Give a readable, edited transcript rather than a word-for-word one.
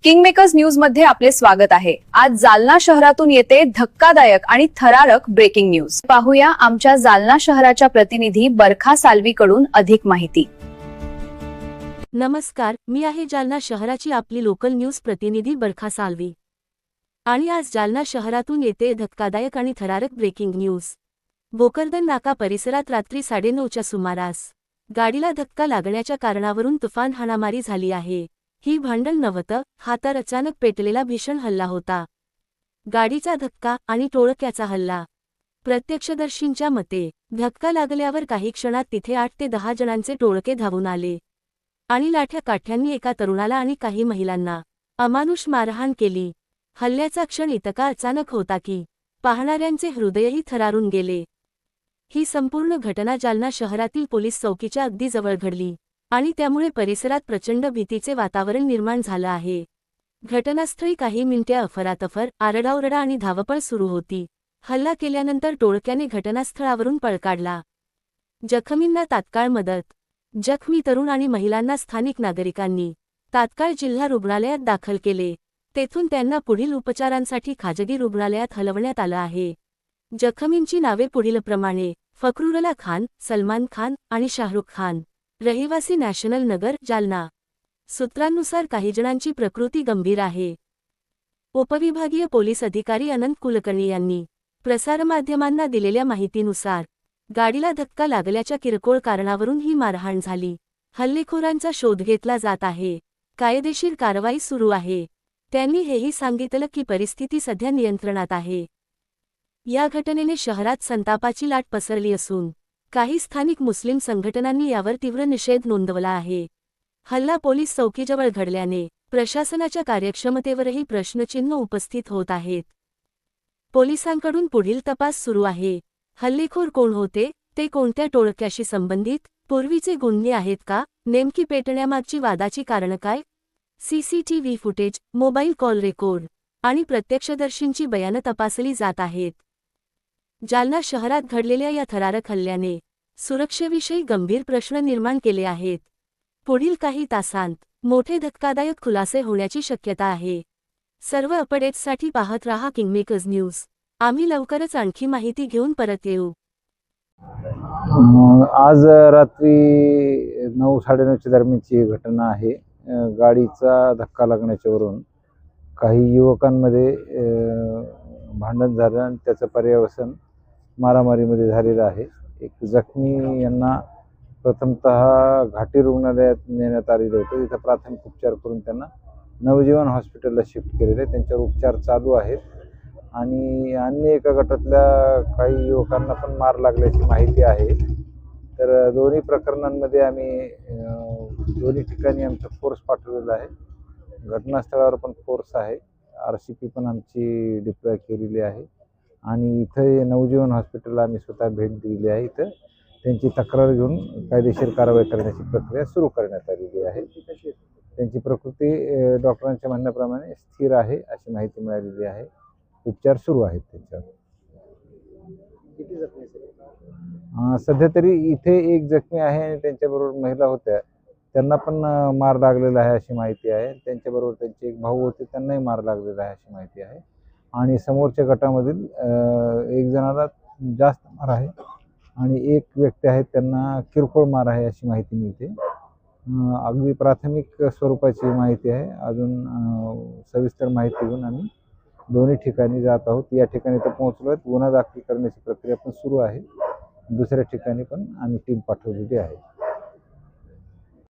किंगमेकर्स news मध्ये आपले स्वागत आहे। आज जालना शहरातून येते धक्कादायक आणि थरारक ब्रेकिंग न्यूज। पाहूया आमच्या जालना शहराच्या प्रतिनिधी बरखा साल्वी कडून अधिक माहिती। नमस्कार, मी आहे जालना शहराची आपली लोकल न्यूज प्रतिनिधी बरखा साल्वी आणि आज जालना शहरातून येते धक्कादायक आणि थरारक ब्रेकिंग न्यूज। भोकरदन नाका परिसरात रात्री 9:30च्या सुमारास गाडीला धक्का लागण्याच्या कारणावरून तुफान हाणामारी झाली आहे। ही भांडण नव्हतं, हा तर अचानक पेटलेला भीषण हल्ला होता। गाडीचा धक्का आणि टोळक्याचा हल्ला। प्रत्यक्षदर्शींच्या मते धक्का लागल्यावर काही क्षणात तिथे 8 ते 10 जणांचे टोळके धावून आले आणि लाठ्या काठ्यांनी एका तरुणाला आणि काही महिलांना अमानुष मारहाण केली। हल्ल्याचा क्षण इतका अचानक होता की पाहणाऱ्यांचे हृदयही थरारून गेले। ही संपूर्ण घटना जालना शहरातील पोलीस चौकीच्या अगदी जवळ घडली आणि त्यामुळे परिसरात प्रचंड भीतीचे वातावरण निर्माण झालं आहे। घटनास्थळी काही मिनिटे अफरातफर, आरडाओरडा आणि धावपळ सुरू होती। हल्ला केल्यानंतर टोळक्याने घटनास्थळावरून पळ काढला। जखमींना तात्काळ मदत। जखमी तरुण आणि महिलांना स्थानिक नागरिकांनी तात्काळ जिल्हा रुग्णालयात दाखल केले। तेथून त्यांना पुढील उपचारांसाठी खाजगी रुग्णालयात हलवण्यात आलं आहे। जखमींची नावे पुढीलप्रमाणे: फखरुल्ला खान, सलमान खान आणि शाहरुख खान, रहिवासी नॅशनल नगर, जालना। सूत्रांनुसार काही जणांची प्रकृती गंभीर आहे। उपविभागीय पोलीस अधिकारी अनंत कुलकर्णी यांनी प्रसारमाध्यमांना दिलेल्या माहितीनुसार गाडीला धक्का लागल्याच्या किरकोळ कारणावरून ही मारहाण झाली। हल्लेखोरांचा शोध घेतला जात आहे। कायदेशीर कारवाई सुरू आहे। त्यांनी हेही सांगितलं की परिस्थिती सध्या नियंत्रणात आहे। या घटनेने शहरात संतापाची लाट पसरली असून काही स्थानिक मुस्लिम संघटनांनी यावर तीव्र निषेध नोंदवला आहे। हल्ला पोलीस चौकीजवळ घडल्याने प्रशासनाच्या कार्यक्षमतेवरही प्रश्नचिन्ह उपस्थित होत आहेत। पोलिसांकडून पुढील तपास सुरू आहे। हल्लेखोर कोण होते, ते कोणत्या टोळक्याशी संबंधित, पूर्वीचे गुन्हे आहेत का, नेमकी पेटण्यामागची वादाची कारणं काय? CCTV footage, mobile call record आणि प्रत्यक्षदर्शींची बयानं तपासली जात आहेत। जालना शहरात घडलेल्या या थरारक हल्ल्याने सुरक्षेविषयी गंभीर प्रश्न निर्माण केले आहेत। पुढील काही तासांत मोठे धक्कादायक खुलासे होण्याची शक्यता आहे। सर्व अपडेट्ससाठी पाहत रहा किंगमेकर्स न्यूज। आम्ही लवकरच आणखी माहिती घेऊन परत येऊ। आज रात्री 9-9:30च्या दरम्यानची घटना आहे। गाडीचा धक्का लागण्याच्यावरून काही युवकांमध्ये भांडण झालं आणि त्याचं पर्यवसन मारामारीमध्ये झालेलं आहे। एक जखमी यांना प्रथमतः घाटी रुग्णालयात नेण्यात आलेलं होतं। तिथं प्राथमिक उपचार करून त्यांना नवजीवन हॉस्पिटलला शिफ्ट केलेले आहे। त्यांच्यावर उपचार चालू आहेत आणि अन्य एका गटातल्या काही युवकांना पण मार लागल्याची माहिती आहे। तर दोन्ही प्रकरणांमध्ये आम्ही दोन्ही ठिकाणी आमचा फोर्स पाठवलेला आहे। घटनास्थळावर पण फोर्स आहे। RCP पण आमची डिप्लॉय केलेली आहे आणि इथं नवजीवन हॉस्पिटलला आम्ही स्वतः भेट दिलेली आहे। इथं त्यांची तक्रार घेऊन कायदेशीर कारवाई करण्याची प्रक्रिया सुरू करण्यात आलेली आहे। त्यांची प्रकृती डॉक्टरांच्या म्हणण्याप्रमाणे स्थिर आहे अशी माहिती मिळालेली आहे। उपचार सुरू आहेत त्यांच्यावर। सध्या तरी इथे एक जखमी आहे आणि त्यांच्याबरोबर महिला होत्या, त्यांना पण मार लागलेला आहे अशी माहिती आहे। त्यांच्याबरोबर त्यांचे एक भाऊ होते, त्यांनाही मार लागलेला आहे अशी माहिती आहे आणि समोरच्या गटामधील एक जणाला जास्त मार आहे आणि एक व्यक्ती आहे त्यांना किरकोळ मार आहे अशी माहिती मिळते। अगदी प्राथमिक स्वरूपाची माहिती आहे। अजून सविस्तर माहिती घेऊन आम्ही दोन्ही ठिकाणी जात आहोत। या ठिकाणी तर पोहोचलो आहेत, गुन्हा दाखल करण्याची प्रक्रिया पण सुरू आहे। दुसऱ्या ठिकाणी पण आम्ही टीम पाठवलेली आहे।